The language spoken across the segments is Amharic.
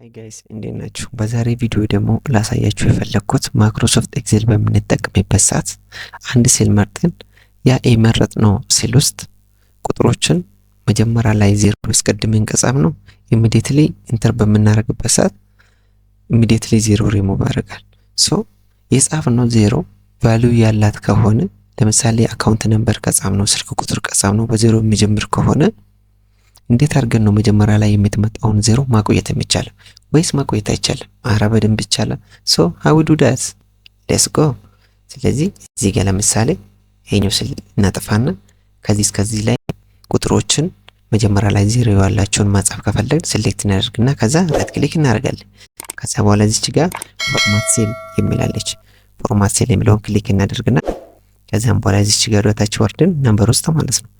ሃይ ጋይስ እንዴት ናችሁ? በዛሬ ቪዲዮ ደግሞ ላሳያችሁ የፈለኩት ማይክሮሶፍት ኤክሴል በምንጠቀምበት ሰዓት አንድ ሴል መርጠን ያ የመረጥነው ሴል ውስጥ ቁጥሮችን መጀመሪያ ላይ ዜሮ አስቀድመን ከጻፍነው ኢሚዲየትሊ ኢንተር በምናደርግበት ሰዓት ኢሚዲየትሊ ዜሮ ሪሙቭ ያደርጋል። ሶ የጻፍነው ዜሮ ቫልዩ ያላት ከሆነ ለምሳሌ አካውንት ነምበር ከጻፍነው ስልክ ቁጥር ከጻፍነው በዜሮ የሚጀምር ከሆነ እንዴት አድርገን ነው መጀመሪያ ላይ የምትመጣውን ዜሮ ማቆየት የሚቻለው ወይስ ማቆየት አይቻልም? አረ በደንብ ይቻላል። ሶ how we do that? let's go። ስለዚህ እዚህ ጋር ለምሳሌ ይሄኛው ስል እናጥፋና ከዚህ እስከዚህ ላይ ቁጥሮችን መጀመሪያ ላይ ዜሮ ያላቸውን ማጻፍ ከፈለግን ሴሌክት እናደርግና ከዛ ራይት ክሊክ እናደርጋለን። ከዛ በኋላ እዚች ጋር ፎርማት ሴል የሚላለች ፎርማት ሴል የሚለውን ክሊክ እናደርግና ከዛም በኋላ እዚች ጋር ወታች ወርደን ነምበር ውስጥ ማለት ነው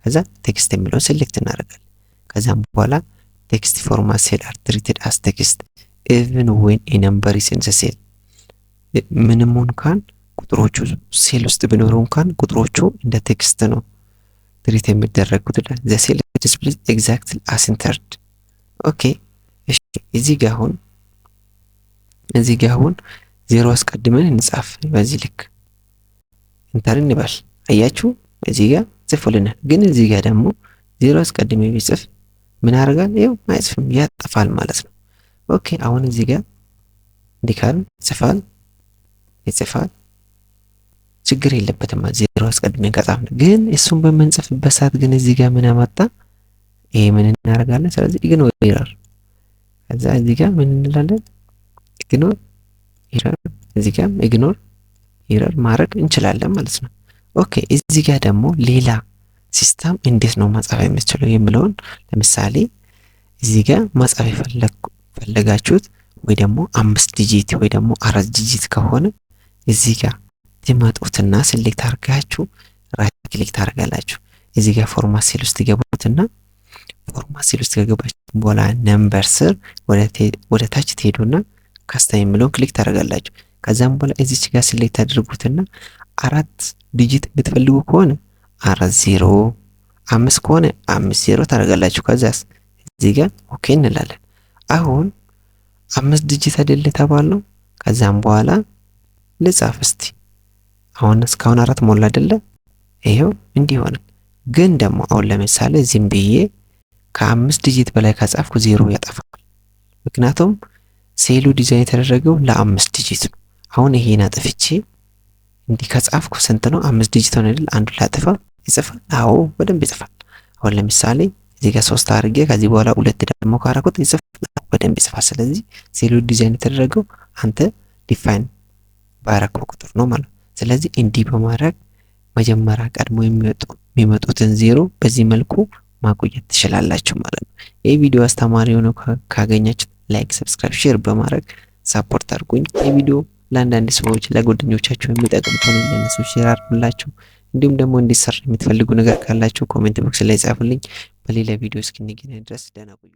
ከዛ ቴክስት የሚለውን ሴሌክት እናደርጋለን። ከዛም በኋላ ቴክስት ፎርማት ሴል are treated as text even when a number is in the cell። ምንም እንኳን ቁጥሮቹ ሴል ውስጥ ቢኖሩ እንኳን ቁጥሮቹ እንደ ቴክስት ነው ትሪት የሚደረጉት። the cell displays exactly as entered። ኦኬ እሺ እዚህ ጋር አሁን ዜሮ አስቀድመን እንጻፍ። በዚህ ልክ ኢንተር እንበል። አያችሁ እዚህ ጋር ጽፎልናል። ግን እዚህ ጋር ደግሞ ዜሮ አስቀድመን ቢጽፍ ምን ያደርጋል? ይኸው አይጽፍም፣ ያጠፋል ማለት ነው። ኦኬ አሁን እዚህ ጋር እንዲካል ይጽፋል ችግር የለበትም ዜሮ አስቀድመን ከጻፍን። ግን እሱን በምንጽፍበት ሰዓት ግን እዚህ ጋር ምን አመጣ? ይሄ ምን እናደርጋለን? ስለዚህ ኢግኖር ኤረር። ከዛ እዚህ ጋር ምን እንላለን? ኢግኖር ኤረር። እዚህ ጋር ኢግኖር ኤረር ማድረግ እንችላለን ማለት ነው። ኦኬ እዚህ ጋር ደግሞ ሌላ ሲስተም እንዴት ነው መጻፍ የምትችለው የሚለውን ለምሳሌ እዚህ ጋር መጻፍ ፈለጋችሁት ወይ ደግሞ 5 ዲጂት ወይ ደግሞ 4 ዲጂት ከሆነ እዚህ ጋር ትመጡትና ሴሌክት አድርጋችሁ ራይት ክሊክ ታደርጋላችሁ። እዚህ ጋር ፎርማት ሴል ውስጥ ትገቡትና ፎርማት ሴል ውስጥ ከገባችሁ በኋላ ነምበር ስር ወደ ታች ትሄዱና ካስተም የሚለውን ክሊክ ታደርጋላችሁ። ከዛም በኋላ እዚች ጋር ሴሌክት አድርጉትና 4 ዲጂት የምትፈልጉ ከሆነ 40 5 ከሆነ 50 ታደርጋላችሁ። ከዛስ እዚህ ጋር ኦኬ እንላለን። አሁን 5 ዲጂት አይደል ተባልነው። ከዛም በኋላ ልጻፍ እስቲ አሁን እስካሁን 4 ሞላ አይደለ? ይሄው እንዲህ ሆነ። ግን ደግሞ አሁን ለምሳሌ ዝም ብዬ ከ5 ዲጂት በላይ ከጻፍኩ ዜሮ ያጠፋል። ምክንያቱም ሴሉ ዲዛይን የተደረገው ለ5 ዲጂት ነው። አሁን ይሄን አጥፍቼ እንዲህ ከጻፍኩ ስንት ነው? 5 ዲጂት ሆነ አይደል? አንዱ ላጥፋ ይጽፋል። አዎ በደንብ ይጽፋል። አሁን ለምሳሌ እዚህ ጋር 3 አድርጌ ከዚህ በኋላ 2 ደግሞ ካረኩት ይጽፋል፣ በደንብ ይጽፋል። ስለዚህ ሴሉ ዲዛይን የተደረገው አንተ ዲፋይን ባረከው ቁጥር ነው ማለት ነው። ስለዚህ እንዲህ በማድረግ መጀመሪያ ቀድሞ የሚመጡትን ዜሮ በዚህ መልኩ ማቆየት ትችላላችሁ ማለት ነው። ይሄ ቪዲዮ አስተማሪ ሆኖ ካገኛችሁ ላይክ፣ ሰብስክራይብ፣ ሼር በማድረግ ሳፖርት አድርጉኝ። ይሄ ቪዲዮ ለአንዳንድ ሰዎች ለጓደኞቻችሁ የሚጠቅም ከሆነ ለነሱ ሼር አድርጉላችሁ። እንዲሁም ደግሞ እንዲሰራ የምትፈልጉ ነገር ካላችሁ ኮሜንት ቦክስ ላይ ጻፉልኝ። በሌላ ቪዲዮ እስክንገናኝ ድረስ ደህና ቆዩ።